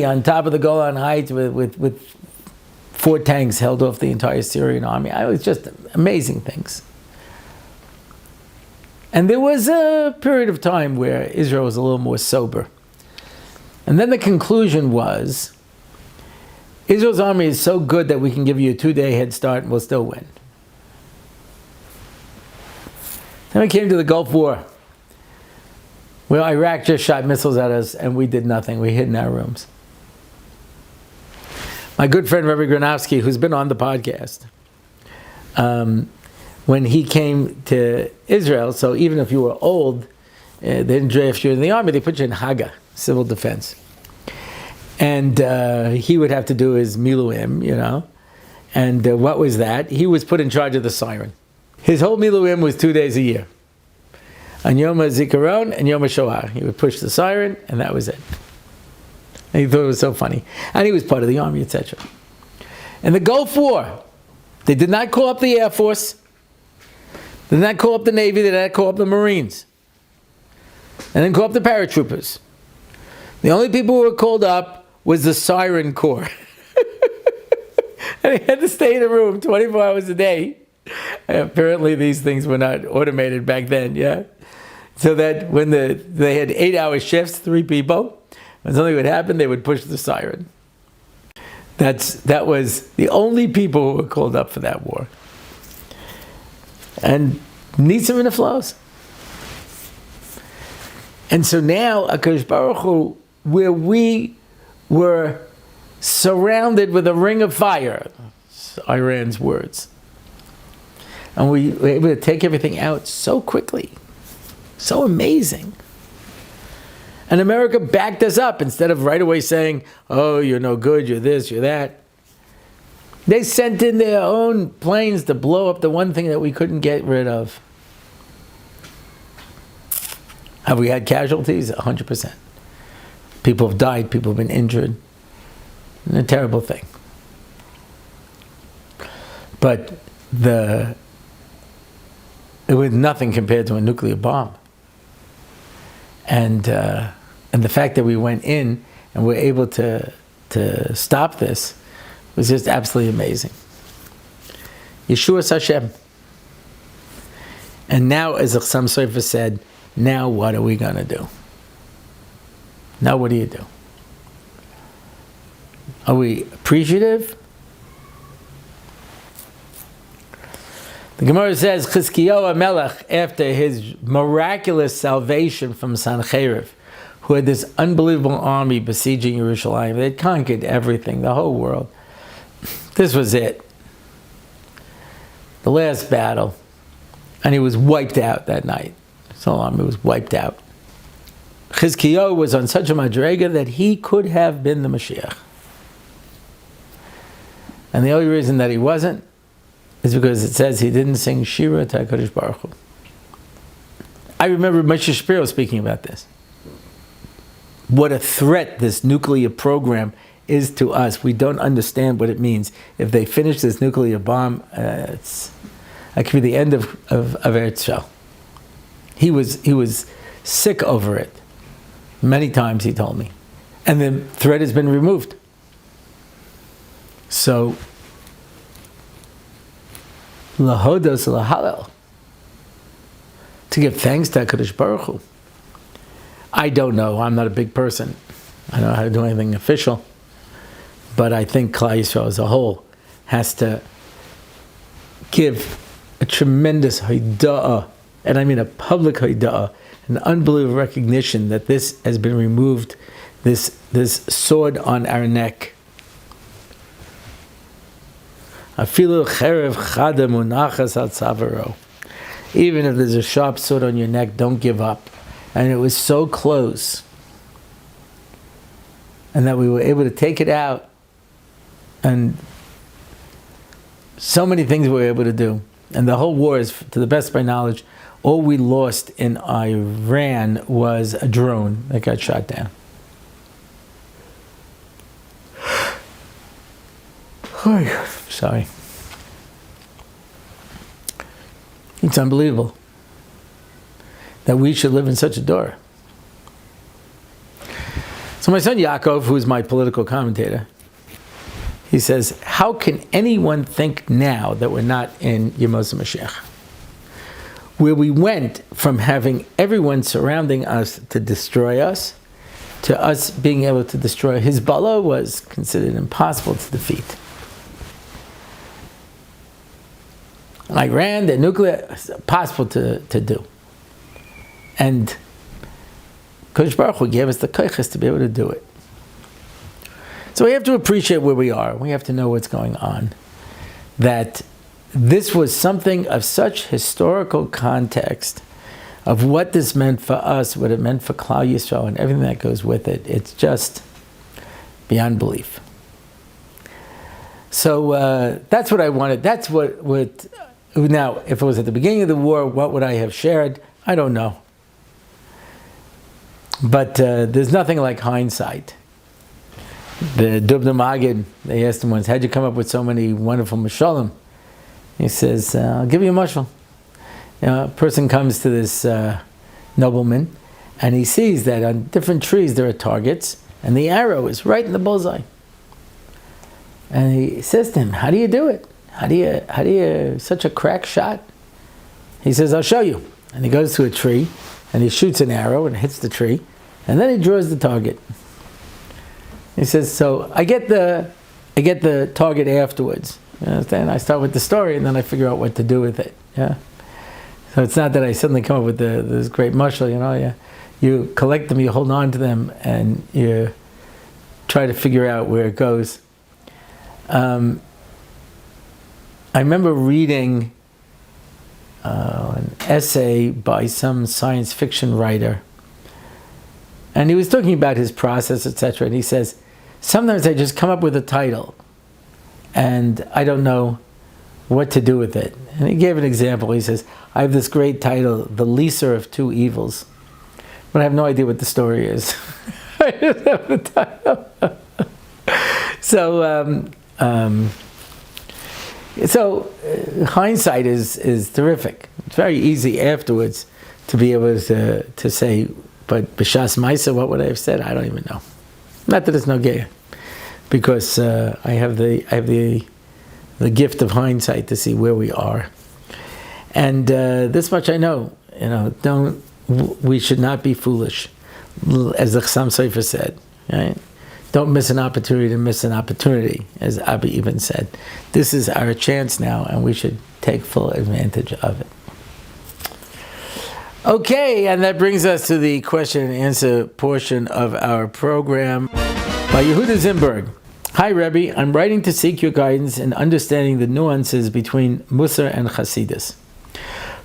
on top of the Golan Heights with 4 tanks held off the entire Syrian army. It was just amazing things. And there was a period of time where Israel was a little more sober. And then the conclusion was, Israel's army is so good that we can give you a 2-day head start and we'll still win. Then we came to the Gulf War, where Iraq just shot missiles at us and we did nothing. We hid in our rooms. My good friend Rabbi Orlofsky, who's been on the podcast, when he came to Israel, so even if you were old, they didn't draft you in the army, they put you in Haga, civil defense. And he would have to do his miluim, And what was that? He was put in charge of the siren. His whole miluim was 2 days a year. On Yom HaZikaron and Yom HaShoah. He would push the siren, and that was it. And he thought it was so funny. And he was part of the army, etc. In the Gulf War, they did not call up the Air Force. They did not call up the Navy. They did not call up the Marines. They didn't call up the paratroopers. The only people who were called up was the Siren Corps. And they had to stay in a room 24 hours a day. And apparently these things were not automated back then, yeah? So that when they had 8-hour shifts, 3 people, when something would happen, they would push the siren. That was the only people who were called up for that war. And nisim and flows. And so now, HaKadosh Baruch Hu, where we were surrounded with a ring of fire, Iran's words, and we were able to take everything out so quickly, so amazing. And America backed us up instead of right away saying, oh, you're no good, you're this, you're that. They sent in their own planes to blow up the one thing that we couldn't get rid of. Have we had casualties? 100%. People have died, people have been injured. A terrible thing. But it was nothing compared to a nuclear bomb. And the fact that we went in and were able to stop this was just absolutely amazing. Yeshua Hashem. And now, as Chassam Sofer said, now what are we going to do? Now what do you do? Are we appreciative? The Gemara says, Chizkiyahu HaMelech, after his miraculous salvation from Sancheriv, who had this unbelievable army besieging Yerushalayim, they had conquered everything, the whole world. This was it. The last battle. And he was wiped out that night. His whole army was wiped out. Chizkiyahu was on such a madrega that he could have been the Mashiach. And the only reason that he wasn't is because it says he didn't sing Shira to HaKadosh Baruch Hu. I remember Moshe Shapiro speaking about this. What a threat this nuclear program is to us. We don't understand what it means. If they finish this nuclear bomb, that could be the end of Eretz Yisrael. He was sick over it. Many times he told me. And the threat has been removed. So, lahodos lahalel, to give thanks to HaKadosh Baruch Hu. I don't know. I'm not a big person. I don't know how to do anything official. But I think Klal Yisrael as a whole has to give a tremendous haida'ah, and I mean a public haida'ah, an unbelievable recognition that this has been removed, this sword on our neck. Afilu cherev chada munachas al tzavaro. Even if there's a sharp sword on your neck, don't give up. And it was so close. And that we were able to take it out. And so many things we were able to do. And the whole war is, to the best of my knowledge, all we lost in Iran was a drone that got shot down. Sorry. It's unbelievable that we should live in such a door. So my son Yaakov, who is my political commentator, he says, how can anyone think now that we're not in Yemos HaMashiach? Where we went from having everyone surrounding us to destroy us, to us being able to destroy Hezbollah was considered impossible to defeat. Iran, the nuclear, possible to do. And Kodesh Baruch Hu gave us the koiches to be able to do it. So we have to appreciate where we are. We have to know what's going on. That this was something of such historical context of what this meant for us, what it meant for Klal Yisrael, and everything that goes with it. It's just beyond belief. So that's what I wanted. That's what now, if it was at the beginning of the war, what would I have shared? I don't know. But there's nothing like hindsight. The Dubna Magid, they asked him once, how'd you come up with so many wonderful mashalim? He says, I'll give you a mashal. A person comes to this nobleman, and he sees that on different trees there are targets, and the arrow is right in the bullseye. And he says to him, how do you do it? How do you such a crack shot? He says, I'll show you. And he goes to a tree, and he shoots an arrow and hits the tree, and then he draws the target. He says, so I get the target afterwards. You understand? I start with the story, and then I figure out what to do with it. Yeah. So it's not that I suddenly come up with this great mashal, Yeah. You collect them, you hold on to them, and you try to figure out where it goes. I remember reading an essay by some science fiction writer, and he was talking about his process, etc. And he says, sometimes I just come up with a title, and I don't know what to do with it. And he gave an example. He says, I have this great title, The Leaser of Two Evils, but I have no idea what the story is. I just have the title. So hindsight is terrific. It's very easy afterwards to be able to say, but B'shas Maisa, what would I have said? I don't even know. Not that it's no geya, because I have the gift of hindsight to see where we are. And this much I know, we should not be foolish, as the Chassam Sofer said, right? Don't miss an opportunity to miss an opportunity, as Abba even said. This is our chance now, and we should take full advantage of it. Okay, and that brings us to the question and answer portion of our program by Yehuda Zimberg. Hi, Rebbe. I'm writing to seek your guidance in understanding the nuances between Musa and Chassidus.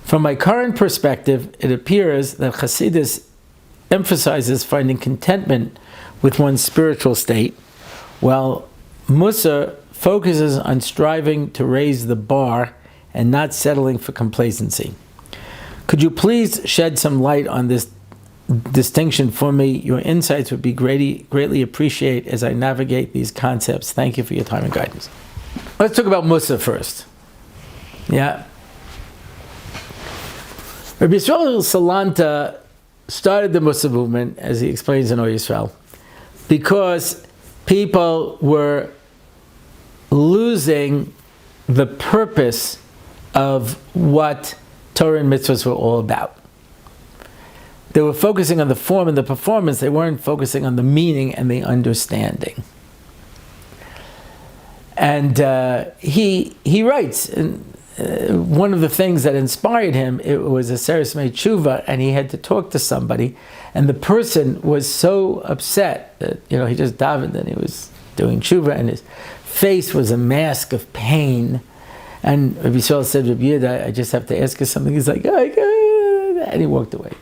From my current perspective, it appears that Chassidus emphasizes finding contentment with one's spiritual state, while Musa focuses on striving to raise the bar and not settling for complacency. Could you please shed some light on this distinction for me? Your insights would be greatly appreciated as I navigate these concepts. Thank you for your time and guidance. Let's talk about Musa first. Yeah. Rabbi Salanta started the Musa movement, as he explains in O Yisrael, because people were losing the purpose of what Torah and mitzvahs were all about. They were focusing on the form and the performance. They weren't focusing on the meaning and the understanding. And he writes, and one of the things that inspired him, it was a Seres Mei Tshuva, and he had to talk to somebody, and the person was so upset that he just davened and he was doing tshuva, and his face was a mask of pain. And Rabbi Yisrael said, Rabbi Yehuda, I just have to ask you something. He's like, and he walked away.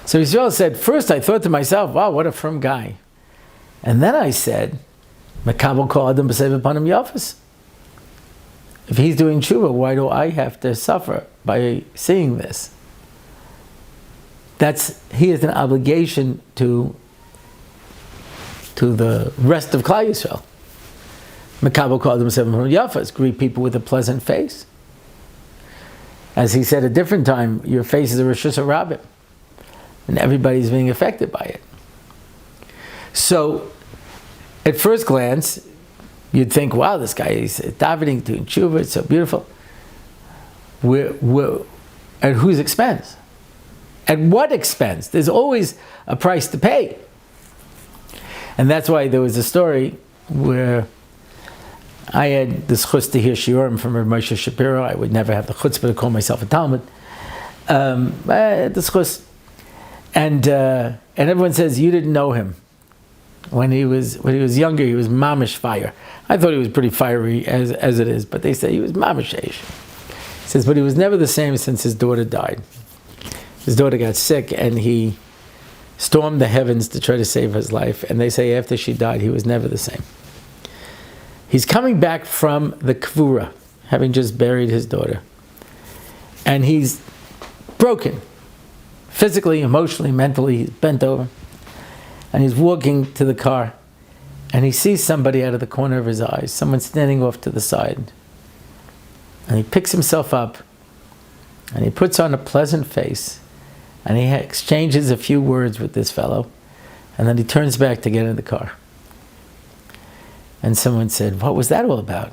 So Yisrael said, first I thought to myself, wow, what a firm guy. And then I said, Mekabel kol adam b'sev panim yafas. If he's doing tshuva, why do I have to suffer by seeing this? he has an obligation to the rest of Klal Yisrael. Makabel called himself Yafas, greet people with a pleasant face. As he said a different time, your face is a Rishus HaRabim, and everybody's being affected by it. So, at first glance, you'd think, wow, this guy is davening, doing tshuva, it's so beautiful. At whose expense? At what expense? There's always a price to pay. And that's why there was a story where I had the chus to hear shiurim from Rav Moshe Shapiro. I would never have the chutzpah to call myself a Talmud. I had the chus. And everyone says, you didn't know him. When he was younger, he was mamish fire. I thought he was pretty fiery as it is, but they say he was mamish eish. He says, but he was never the same since his daughter died. His daughter got sick, and he stormed the heavens to try to save his life. And they say after she died, he was never the same. He's coming back from the kvura, having just buried his daughter. And he's broken. Physically, emotionally, mentally, he's bent over. And he's walking to the car. And he sees somebody out of the corner of his eyes, someone standing off to the side. And he picks himself up, and he puts on a pleasant face, and he exchanges a few words with this fellow, and then he turns back to get in the car. And someone said, what was that all about?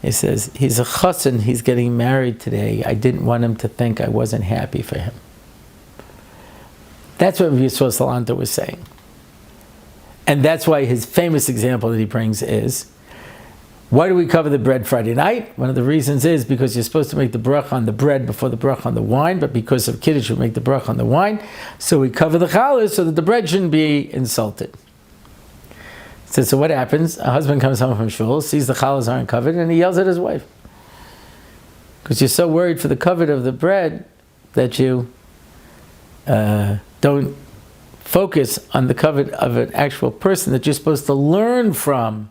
He says, he's a chassan, he's getting married today. I didn't want him to think I wasn't happy for him. That's what Rabbi Salanta was saying. And that's why his famous example that he brings is, why do we cover the bread Friday night? One of the reasons is because you're supposed to make the bracha on the bread before the bracha on the wine, but because of Kiddush we make the bracha on the wine, so we cover the challah so that the bread shouldn't be insulted. So what happens? A husband comes home from shul, sees the challahs aren't covered, and he yells at his wife. Because you're so worried for the covet of the bread that you don't focus on the covet of an actual person that you're supposed to learn from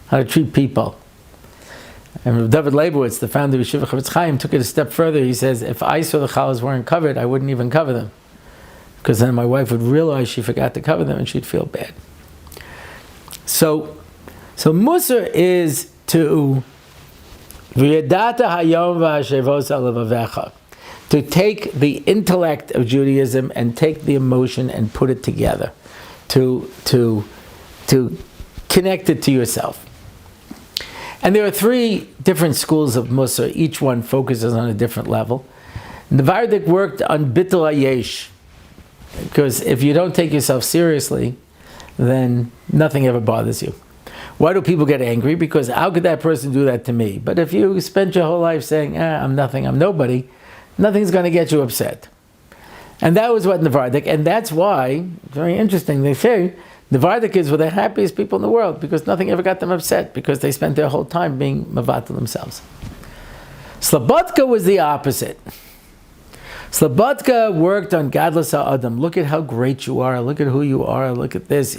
how to treat people. And Dovid Leibowitz, the founder of Yeshiva Chavetz Chaim, took it a step further. He says, if I saw the challahs weren't covered, I wouldn't even cover them. Because then my wife would realize she forgot to cover them and she'd feel bad. So Musa is to to take the intellect of Judaism and take the emotion and put it together, to connect it to yourself. And there are three different schools of Musa. Each one focuses on a different level. Navardik worked on Bittul Hayesh, because if you don't take yourself seriously, then nothing ever bothers you. Why do people get angry? Because how could that person do that to me? But if you spent your whole life saying, I'm nothing, I'm nobody, nothing's going to get you upset. And that was what Navardik, and that's why, very interesting, they say, Navardikids were the happiest people in the world because nothing ever got them upset because they spent their whole time being mavatal themselves. Slobodka was the opposite. Slobodka worked on Gadlus HaAdam. Look at how great you are. Look at who you are. Look at this.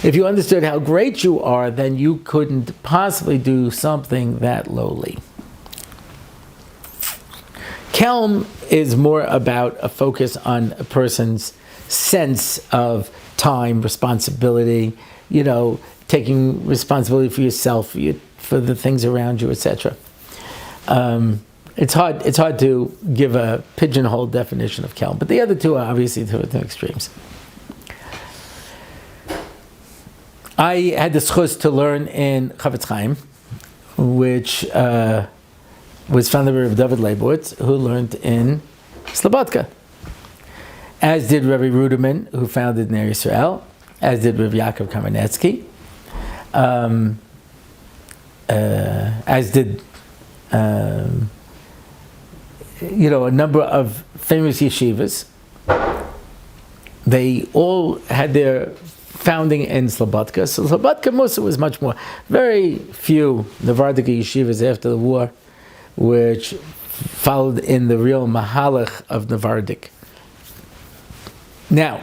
If you understood how great you are, then you couldn't possibly do something that lowly. Kelm is more about a focus on a person's sense of time, responsibility, taking responsibility for yourself, for the things around you, etc. It's hard to give a pigeonhole definition of Kelm, but the other two are obviously to extremes. I had the schus to learn in Chavetz Chaim, which was founded by Dovid Leibowitz, who learned in Slobodka. As did Rabbi Ruderman, who founded Ner Yisrael, as did Rabbi Yaakov Kamenetsky, as did a number of famous yeshivas. They all had their founding in Slobodka. So Slobodka Musa was much more. Very few Navardik yeshivas after the war, which followed in the real mahalach of Navardik. Now,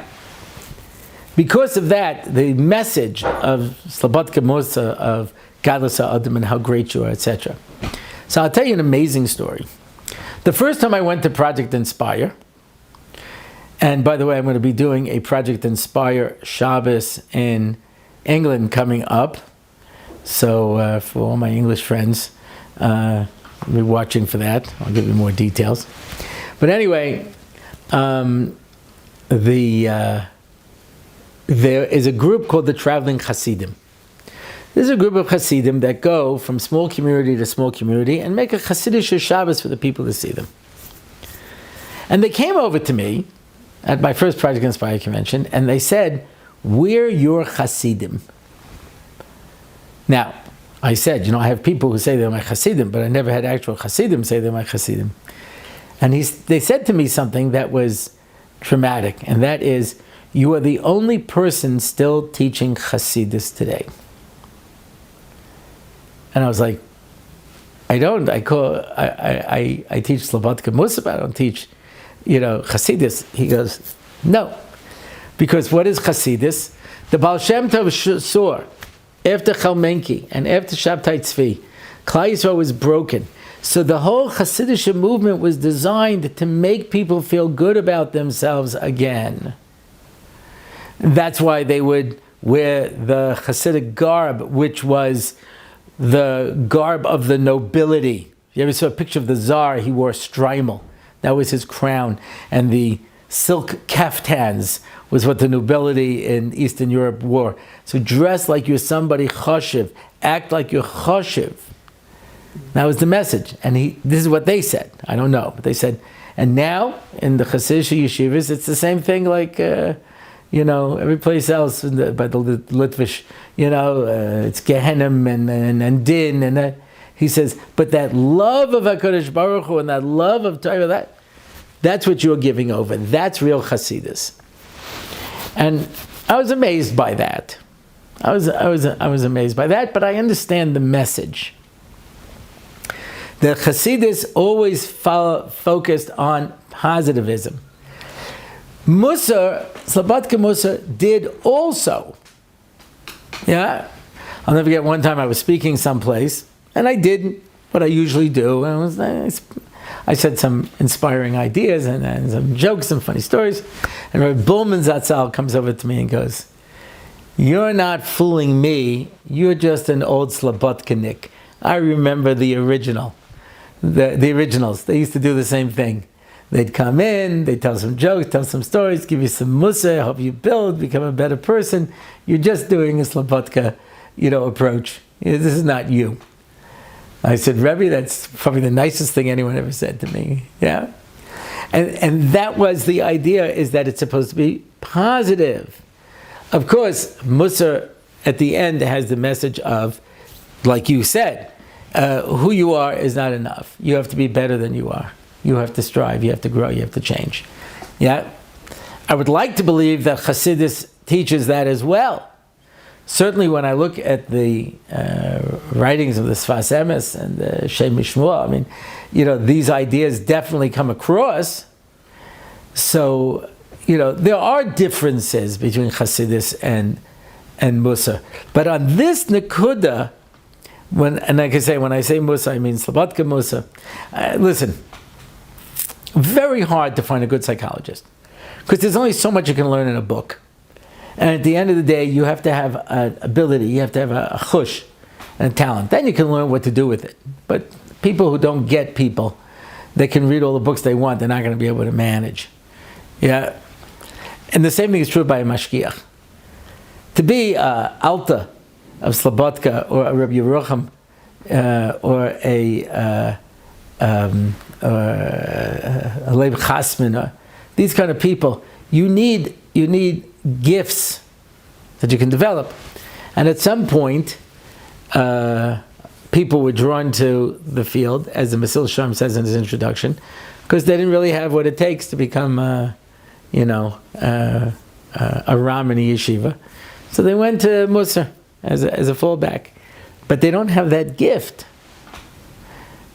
because of that, the message of Slobodka Musa, of Gadlus HaAdam and how great you are, etc. So I'll tell you an amazing story. The first time I went to Project Inspire, And by the way, I'm going to be doing a Project Inspire Shabbos in England coming up. So for all my English friends, be watching for that. I'll give you more details. But anyway, there is a group called the Traveling Hasidim. This is a group of Hasidim that go from small community to small community and make a Hasidic Shabbos for the people to see them. And they came over to me at my first Project Inspire convention, and they said, "We're your Hasidim." Now, I said, I have people who say they're my Hasidim, but I never had actual Hasidim say they're my Hasidim. And they said to me something that was dramatic, and that is, "You are the only person still teaching Hasidus today." And I was like, I teach Slobodka Musa, but I don't teach, Hasidus. He goes, no. Because what is Hasidus? The Baal Shem Tov saw, after Chalmenki and after Shabtai Tzvi, Klal Yisrael was broken. So the whole Hasidic movement was designed to make people feel good about themselves again. That's why they would wear the Hasidic garb, which was the garb of the nobility. You ever saw a picture of the Tsar? He wore a strimal. That was his crown. And the silk kaftans was what the nobility in Eastern Europe wore. So dress like you're somebody choshev. Act like you're choshev. That was the message. And this is what they said. I don't know. But they said, and now in the Hasidic yeshivas, it's the same thing like, every place else by the Litvish, it's Gehenim and Din. And he says, but that love of HaKadosh Baruch Hu and that love of Torah, that's what you're giving over. That's real Hasidus. And I was amazed by that. I was amazed by that, but I understand the message. The Hasidus always focused on positivism. Musa, Slobodka Musa, did also. Yeah, I'll never forget one time I was speaking someplace, and I did what I usually do. I said some inspiring ideas and some jokes and funny stories. And Rabbi Bullman Zatzal comes over to me and goes, "You're not fooling me. You're just an old Slobodkanik. I remember the original, the originals. They used to do the same thing. They'd come in, they'd tell some jokes, tell some stories, give you some musa, help you build, become a better person. You're just doing a Slobodka, approach. This is not you." I said, "Rebbe, that's probably the nicest thing anyone ever said to me." Yeah, and that was the idea, is that it's supposed to be positive. Of course, Musa at the end has the message of, like you said, who you are is not enough. You have to be better than you are. You have to strive, you have to grow, you have to change. Yeah? I would like to believe that Hasidus teaches that as well. Certainly when I look at the writings of the Sfas Emes and the Shem Mishmua, these ideas definitely come across. So, there are differences between Hasidus and Musa. But on this Nekuda, when I say Musa, I mean Slobodka Musa. Listen, very hard to find a good psychologist, because there's only so much you can learn in a book. And at the end of the day, you have to have an ability, you have to have a chush and a talent. Then you can learn what to do with it. But people who don't get people, they can read all the books they want, they're not going to be able to manage. Yeah. And the same thing is true by a mashgiach. To be Alta of Slobodka or a Rabbi Yerucham or a Leib Chasman, these kind of people, you need gifts that you can develop. And at some point, people were drawn to the field, as the Masil Shalom says in his introduction, because they didn't really have what it takes to become, a Ram in a yeshiva. So they went to Musa as a fallback. But they don't have that gift.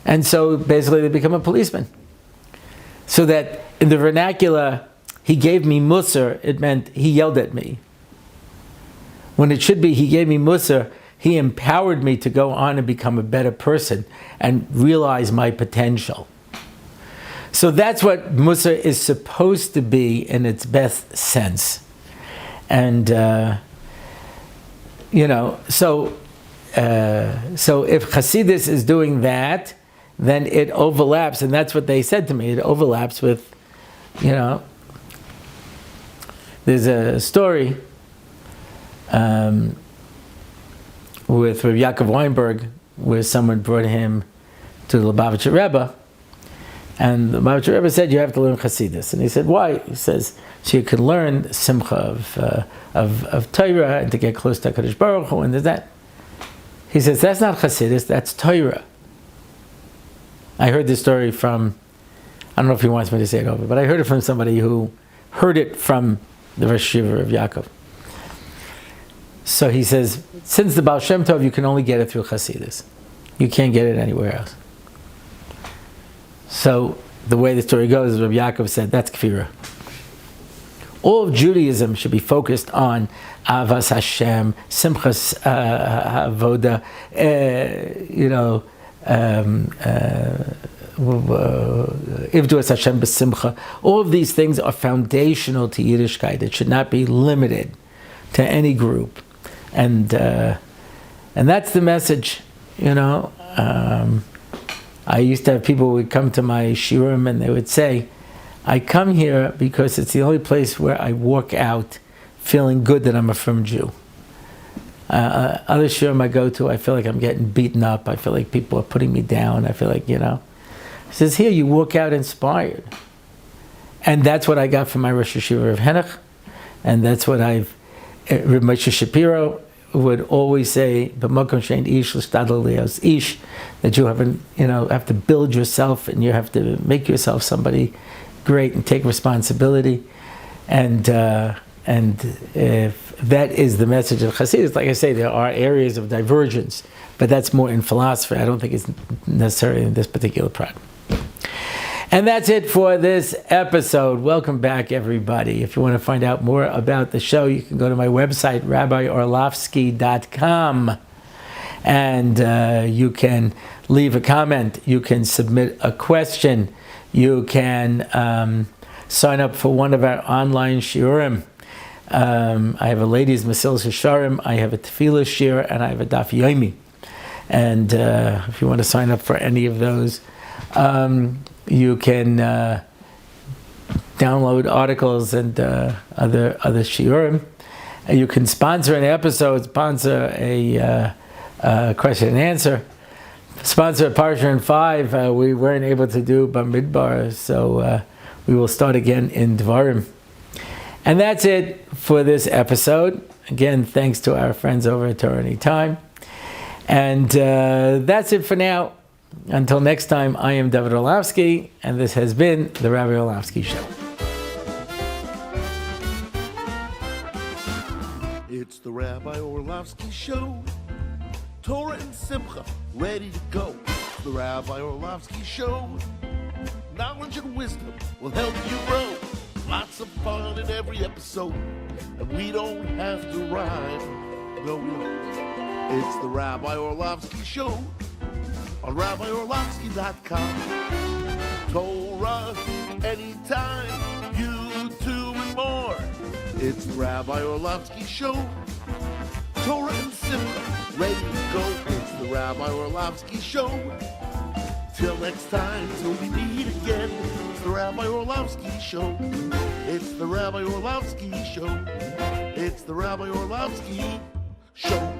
And so basically they become a policeman. So that in the vernacular, he gave me Musa, it meant he yelled at me. When it should be, he gave me Musa, he empowered me to go on and become a better person and realize my potential. So that's what Musa is supposed to be in its best sense. And, so if Hasidus is doing that, then it overlaps, and that's what they said to me, it overlaps with, there's a story with Rabbi Yaakov Weinberg, where someone brought him to the Lubavitcher Rebbe, and the Lubavitcher Rebbe said, you have to learn Hasidus. And he said, why? He says, so you can learn simcha of Torah and to get close to HaKadosh Baruch Hu, and there's that. He says, that's not Hasidus, that's Torah. I heard this story from, I don't know if he wants me to say it over, but I heard it from somebody who heard it from the Rosh Yeshiva of Yaakov. So he says, since the Baal Shem Tov, you can only get it through Hasidus. You can't get it anywhere else. So the way the story goes, Rabbi Yaakov said, that's Kfirah. All of Judaism should be focused on Avas Hashem, Simchas Avoda, Ivduas Hashem B'Simcha. All of these things are foundational to Yiddishkeit. It should not be limited to any group. And that's the message, I used to have people who would come to my shiurim and they would say, I come here because it's the only place where I walk out feeling good that I'm a firm Jew. Other shiurim I go to, I feel like I'm getting beaten up. I feel like people are putting me down. I feel like, He says, here you walk out inspired. And that's what I got from my Rosh Yeshiva of Henoch. And that's what Reb Moshe Shapiro would always say, "B'makom she'ein ish l'shtadel li'os ish," that you have to build yourself and you have to make yourself somebody great and take responsibility. And if that is the message of Hasidus, like I say, there are areas of divergence, but that's more in philosophy. I don't think it's necessarily in this particular part. And that's it for this episode. Welcome back, everybody. If you want to find out more about the show, you can go to my website, RabbiOrlofsky.com, and you can leave a comment. You can submit a question. You can sign up for one of our online shiurim. I have a ladies' Mesilas Yesharim, I have a Tefillah shir, and I have a Daf Yomi. And if you want to sign up for any of those, you can download articles and other shiurim. You can sponsor an episode, sponsor a question and answer, sponsor a Parsha in 5. We weren't able to do Bamidbar, so we will start again in Dvarim. And that's it for this episode. Again, thanks to our friends over at Torah Anytime. And that's it for now. Until next time, I am Dovid Orlofsky, and this has been the Rabbi Orlofsky Show. It's the Rabbi Orlofsky Show. Torah and Simcha, ready to go. It's the Rabbi Orlofsky Show. Knowledge and wisdom will help you grow. Lots of fun in every episode, and we don't have to rhyme. No, we don't. It's the Rabbi Orlofsky Show on RabbiOrlofsky.com. Torah, anytime, YouTube and more. It's the Rabbi Orlofsky Show. Torah and Simcha, ready to go. It's the Rabbi Orlofsky Show. Till next time, till we meet again. It's the Rabbi Orlofsky Show. It's the Rabbi Orlofsky Show. It's the Rabbi Orlofsky Show.